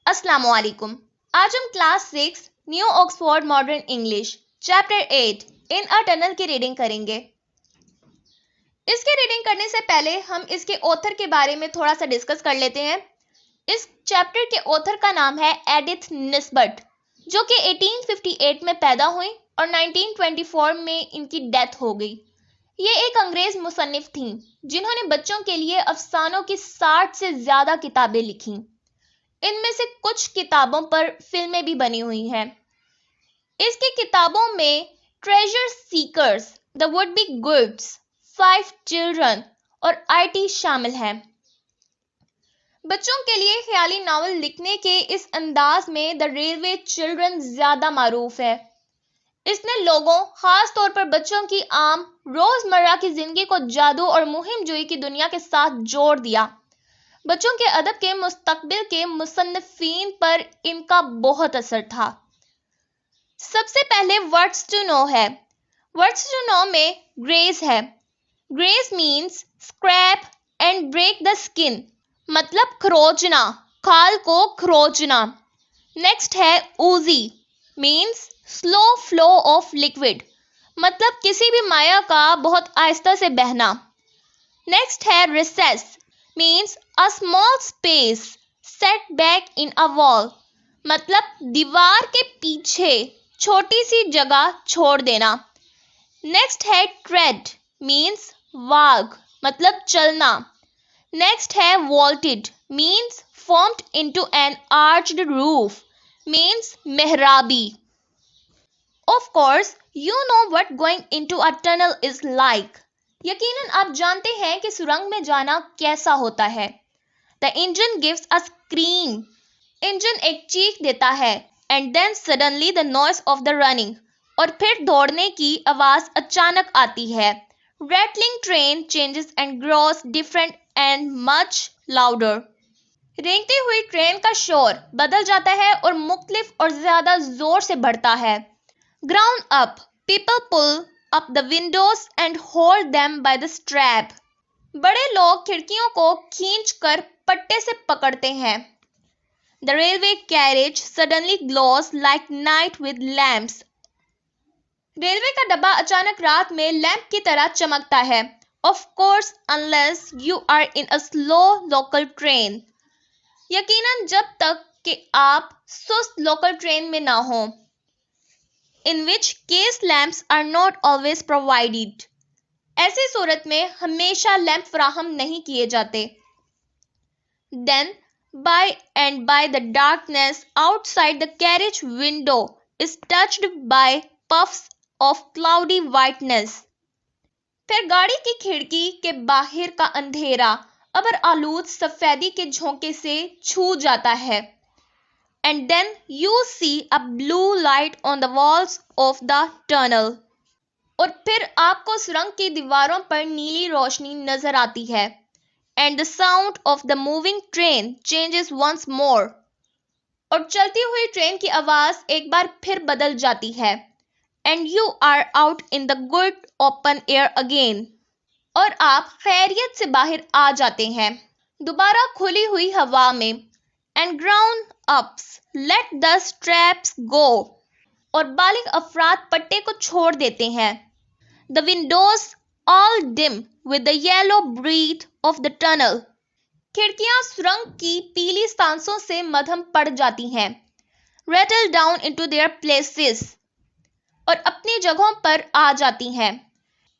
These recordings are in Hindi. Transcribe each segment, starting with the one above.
अस्सलामुअलैकुम। आज हम class 6 new Oxford modern English chapter 8 in a tunnel की रीडिंग करेंगे। इसके रीडिंग करने से पहले हम इसके ऑथर के बारे में थोड़ा सा डिस्कस कर लेते हैं। इस चैप्टर के ऑथर का नाम है एडिथ निस्बट, जो कि 1858 में पैदा हुई और 1924 में इनकी डेथ हो गई। ये एक अंग्रेज मुसन्निफ थीं जिन्होंने बच्चों के लिए अफसानों की 60 से ज्यादा किताबें लिखीं। इनमें से कुछ किताबों पर फिल्में भी बनी हुई हैं। इसकी किताबों में treasure seekers, the would be goods, 5 children और IT शामिल हैं। बच्चों के लिए ख्याली नावल लिखने के इस अंदाज में द रेलवे चिल्ड्रन ज्यादा मारूफ है। इसने लोगों, खास तौर पर बच्चों की आम रोजमर्रा की जिंदगी को जादू और मुहिम जोई की दुनिया के साथ जोड़ दिया। बच्चों के अदब के मुस्तकबिल के मुसन्निफीन पर इनका बहुत असर था। सबसे पहले वर्ड्स टू नो है। वर्ड्स टू नो में ग्रेज है। Graze means scrape and break the skin, मतलब खरोचना, खाल को खरोचना। नेक्स्ट है oozy, means slow flow of liquid, मतलब किसी भी माया का बहुत आहिस्ता से बहना। नेक्स्ट है recess, means a small space set back in a wall, मतलब दीवार के पीछे छोटी सी जगह छोड़ देना। नेक्स्ट है tread, means walk, मतलब चलना। नेक्स्ट है vaulted, means formed into an arched roof, means मेहराबी। Of course, you know what going into a tunnel is like. यकीनन आप जानते हैं कि सुरंग में जाना कैसा होता है। The engine gives a scream. Engine एक चीख देता है। And then suddenly the noise of the running. और फिर दौड़ने की आवाज अचानक आती है। Rattling train changes and grows different and much louder. रेंगती हुई ट्रेन का शोर बदल जाता है और मुख्तलिफ और ज्यादा जोर से बढ़ता है। Ground up. People pull up the windows and hold them by the strap. बड़े लोग खिड़कियों को खींचकर पट्टे से पकड़ते हैं। The railway carriage suddenly glows like night with lamps. Railway का डब्बा अचानक रात में लैंप की तरह चमकता है। Of course, unless you are in a slow local train. यकीनन जब तक कि आप सुस्त लोकल ट्रेन में ना हो। In which case lamps are not always provided. ऐसी सूरत में हमेशा लैंप फराहम नहीं किए जाते। Then by the darkness outside the carriage window is touched by puffs of cloudy whiteness. फिर गाड़ी की खिड़की के बाहर का अंधेरा अबर आलूद सफेदी के झोंके से छू जाता है। And then you see a blue light on the walls of the tunnel. और फिर आपको सुरंग की दीवारों पर नीली रोशनी नजर आती है। And the sound of the moving train changes once more. और चलती हुई ट्रेन की आवाज एक बार फिर बदल जाती है। And you are out in the good open air again. और आप खैरियत से बाहर आ जाते हैं, दोबारा खुली हुई हवा में। And ground ups let the straps go. और बालिग अफराद पट्टे को छोड़ देते हैं। The windows all dim with the yellow breath of the tunnel. खिड़कियां सुरंग की पीली सांसों से मद्धम पड़ जाती हैं। Rattle down into their places. और अपनी जगहों पर आ जाती हैं।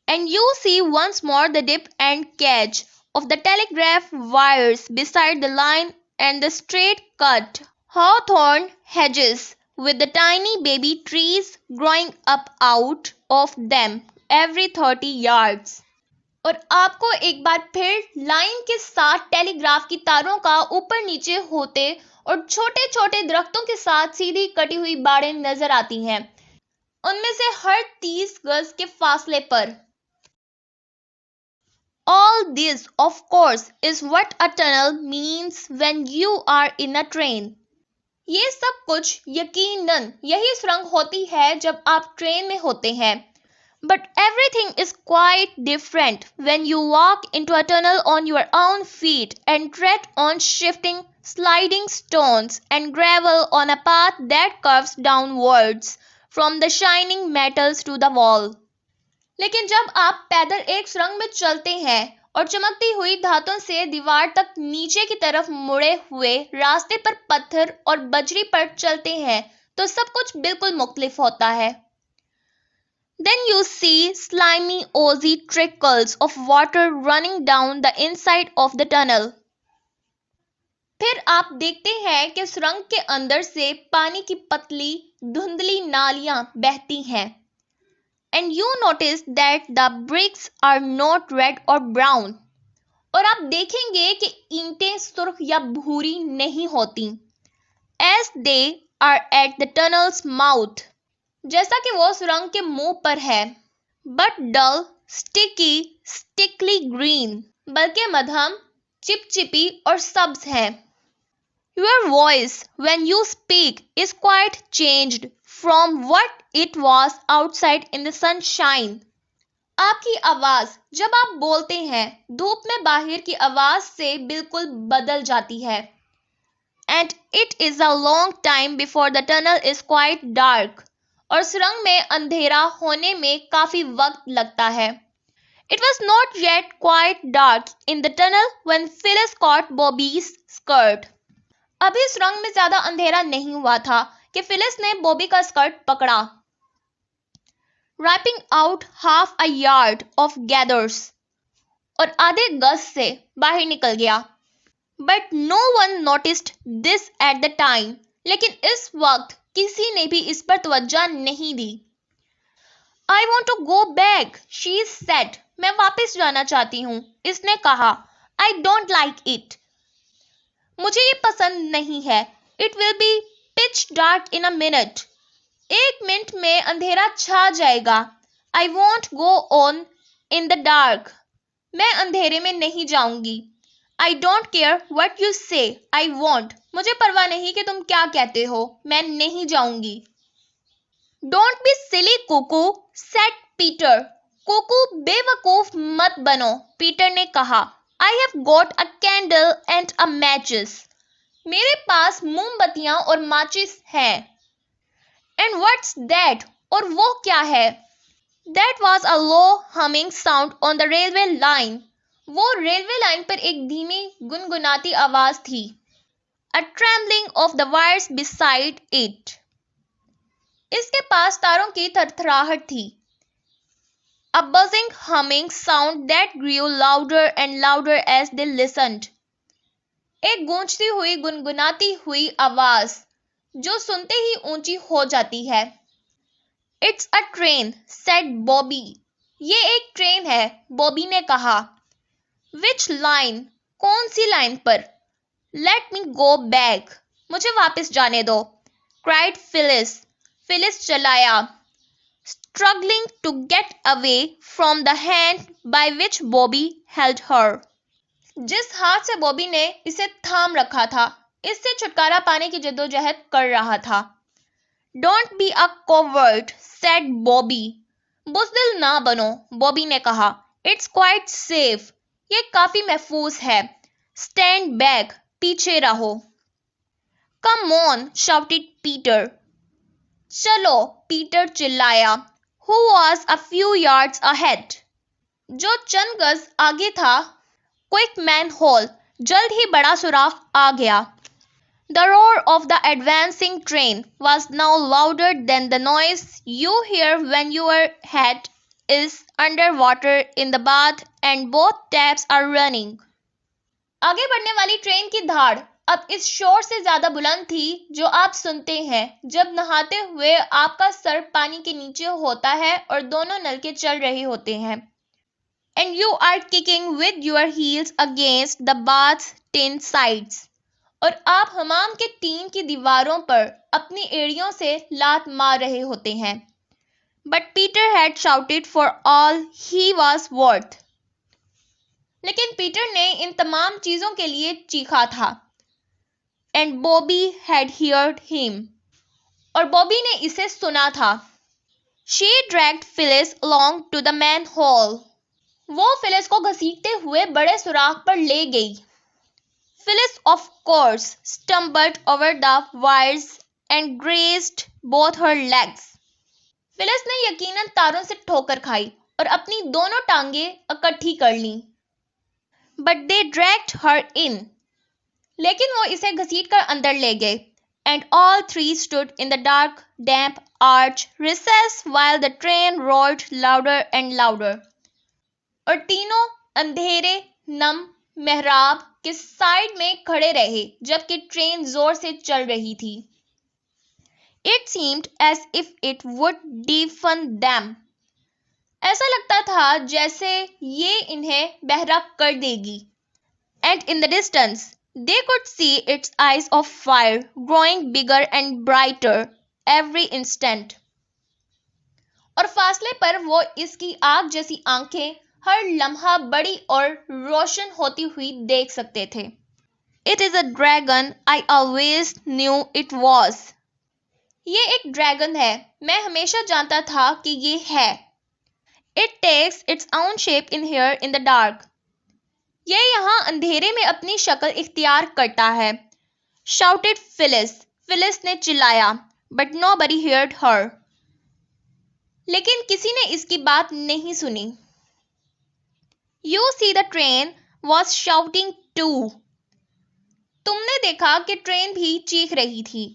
And you see once more the dip and catch of the telegraph wires beside the line and the straight cut hawthorn hedges with the tiny baby trees growing up out of them every 30 yards. और आपको एक बार फिर लाइन के साथ टेलीग्राफ की तारों का ऊपर नीचे होते और छोटे छोटे दरख्तों के साथ सीधी कटी हुई बाड़ें नजर आती हैं, उनमें से हर 30 गज के फासले पर। All this, of course, is what a tunnel means when you are in a train. ये सब कुछ यकीनन यही सुरंग होती है जब आप ट्रेन में होते हैं। But everything is quite different when you walk into a tunnel on your own feet and tread on shifting, sliding stones and gravel on a path that curves downwards from the shining metals to the wall. लेकिन जब आप पैदल एक सुरंग में चलते हैं और चमकती हुई धातों से दीवार तक नीचे की तरफ मुड़े हुए रास्ते पर पत्थर और बजरी पर चलते हैं तो सब कुछ बिल्कुल मुख्तलिफ होता है. Then you see slimy oozy trickles of water running down the inside of the tunnel. फिर आप देखते हैं कि सुरंग के अंदर से पानी की पतली धुंधली नालियां बहती हैं. And you notice that the bricks are not red or brown. और आप देखेंगे कि ईंटें सुर्ख या भूरी नहीं होती. As they are at the tunnel's mouth. जैसा कि वो सुरंग के मुंह पर है. But dull, stickly green. बल्कि मध्यम, चिपचिपी और सब्ज है. Your voice when you speak is quite changed from what it was outside in the sunshine. आपकी आवाज जब आप बोलते हैं धूप में बाहर की आवाज से बिल्कुल बदल जाती है. And it is a long time before the tunnel is quite dark. और सुरंग में अंधेरा होने में काफी वक्त लगता है. It was not yet quite dark in the tunnel when Phyllis caught Bobby's skirt. अभी सुरंग में ज्यादा अंधेरा नहीं हुआ था कि फिलिस ने बॉबी का स्कर्ट पकड़ा. Ripping out half a yard of gathers. और आधे गज से बाहर निकल गया. But no one noticed this at the time. लेकिन इस वक्त किसी ने भी इस पर तवज्जो नहीं दी. I want to go back, she said. मैं वापस जाना चाहती हूँ, इसने कहा. I don't like it. मुझे ये पसंद नहीं है. It will be pitch dark in a minute. एक मिनट में अंधेरा छा जाएगा. I won't go on in the dark. मैं अंधेरे में नहीं जाऊंगी. I don't care what you say. I won't. मुझे परवाह नहीं कि तुम क्या कहते हो. मैं नहीं जाऊंगी. Don't be silly, Kuku, said Peter. Kuku बेवकूफ मत बनो, पीटर ने कहा. I have got a candle and a matches. मेरे पास मोमबत्तियां और माचिस हैं. And what's that? और वो क्या है? That was a low humming sound on the railway line. वो रेलवे लाइन पर एक धीमी गुनगुनाती आवाज थी. A trembling of the wires beside it. इसके पास तारों की थरथराहट थी. A buzzing humming sound that grew louder and louder as they listened. एक गूंजती हुई गुनगुनाती हुई आवाज जो सुनते ही ऊंची हो जाती है. It's a train, said Bobby. ये एक ट्रेन है, बॉबी ने कहा. Which line? कौन सी लाइन पर? Let me go back. मुझे वापस जाने दो, cried Phyllis. Phyllis चिल्लाया, struggling to get away from the hand by which Bobby held her. जिस हाथ से बॉबी ने इसे थाम रखा था, इससे छुटकारा पाने की जद्दोजहद कर रहा था. Don't be a coward, said Bobby. बुज़दिल ना बनो, बॉबी ने कहा. It's quite safe. ये काफी महफूज है. Stand back. पीछे रहो. Come on, shouted Peter. चलो, पीटर चिल्लाया. Who was a few yards ahead. जो चंद गज आगे था. Quick manhole. जल्द ही बड़ा सुराख आ गया. The roar of the advancing train was now louder than the noise you hear when your head is under water in the bath and both taps are running. आगे बढ़ने वाली ट्रेन की धाड़ अब इस शोर से ज्यादा बुलंद थी जो आप सुनते हैं जब नहाते हुए आपका सर पानी के नीचे होता है और दोनों नलके चल रहे होते हैं. And you are kicking with your heels against the bath's tin sides. और आप हमाम के टीन की दीवारों पर अपनी एड़ियों से लात मार रहे होते हैं. But Peter had shouted for all he was worth. लेकिन पीटर ने इन तमाम चीजों के लिए चीखा था. And Bobby had heard him. और बॉबी ने इसे सुना था. She dragged Phyllis along to the manhole. वो फिलिस को घसीटते हुए बड़े सुराख पर ले गई. Phyllis, of course, stumbled over the wires and grazed both her legs. Phyllis ने यकीनन तारों से ठोकर खाई और अपनी दोनों टांगें इकट्ठी कर लीं. But they dragged her in. लेकिन वो इसे घसीटकर अंदर ले गए. And all three stood in the dark, damp arch recess while the train roared louder and louder. और तीनों अंधेरे, नम मेहराब के साइड में खड़े रहे जबकि ट्रेन जोर से चल रही थी. It seemed as if it would deafen them. ऐसा लगता था जैसे ये इन्हें बहरा कर देगी. And in the distance, they could see its eyes of fire growing bigger and brighter every instant. और फासले पर वो इसकी आग जैसी आंखें हर लम्हा बड़ी और रोशन होती हुई देख सकते थे. It is a dragon, I always knew it was. ये एक ड्रैगन है, मैं हमेशा जानता था कि ये है. It takes its own shape in here in the dark. ये यहाँ अंधेरे में अपनी शक्ल इख्तियार करता है. Shouted Phyllis. Phyllis ने चिल्लाया. But nobody heard her. लेकिन किसी ने इसकी बात नहीं सुनी. You see the train was shouting too. तुमने देखा कि ट्रेन भी चीख रही थी.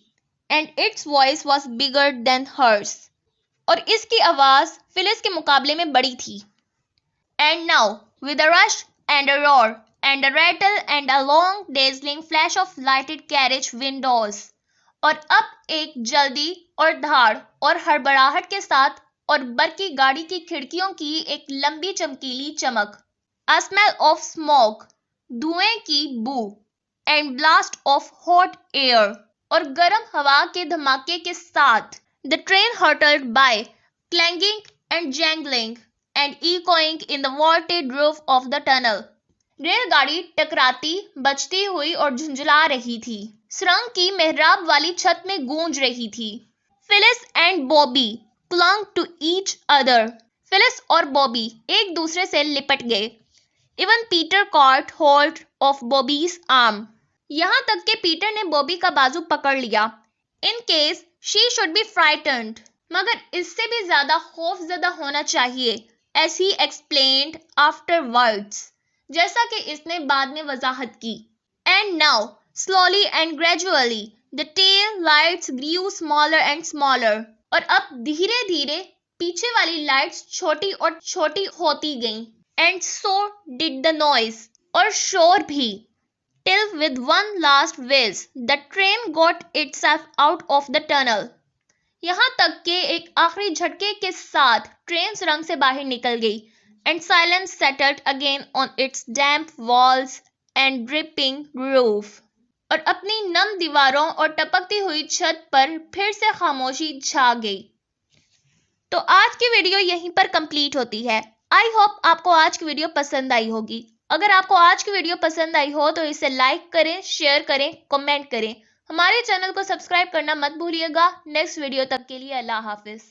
And its voice was bigger than hers. और इसकी आवाज फिलिस के मुकाबले में बड़ी थी. And now, with a rush and a roar and a rattle and a long dazzling flash of lighted carriage windows. और अब एक जल्दी और धाड़ और हड़बड़ाहट के साथ और बरकी गाड़ी की खिड़कियों की एक लंबी चमकीली चमक. A smell of smoke. धुएं की बू. And blast of hot air. और गर्म हवा के धमाके के साथ. The train hurtled by, clanging and jangling and echoing in the vaulted roof of the tunnel. रेलगाड़ी टकराती, बजती हुई और झुंझला रही थी. सुरंग की मेहराब वाली छत में गूंज रही थी. Phyllis and Bobby clung to each other. Phyllis और Bobby एक दूसरे से लिपट गए. Even Peter caught hold of Bobby's arm. यहाँ तक कि पीटर ने बॉबी का बाजू पकड़ लिया. In case she should be frightened. मगर इससे भी ज्यादा खौफजदा होना चाहिए. As he explained afterwards. जैसा कि इसने बाद में वजाहत की. And now, slowly and gradually, the tail lights grew smaller and smaller. और अब धीरे धीरे पीछे वाली लाइट्स छोटी और छोटी होती गईं. And so did the noise. और शोर भी. Till with one last whiz, the train got itself out of the tunnel. यहाँ तक कि एक आखिरी झटके के साथ ट्रेन सुरंग से बाहर निकल गई. And silence settled again on its damp walls and dripping roof. और अपनी नम दीवारों और टपकती हुई छत पर फिर से खामोशी छा गई. तो आज की वीडियो यहीं पर कंप्लीट होती है. आई होप आपको आज की वीडियो पसंद आई होगी. अगर आपको आज की वीडियो पसंद आई हो तो इसे लाइक करें, शेयर करें, कमेंट करें. हमारे चैनल को सब्सक्राइब करना मत भूलिएगा. नेक्स्ट वीडियो तक के लिए अल्लाह हाफिज.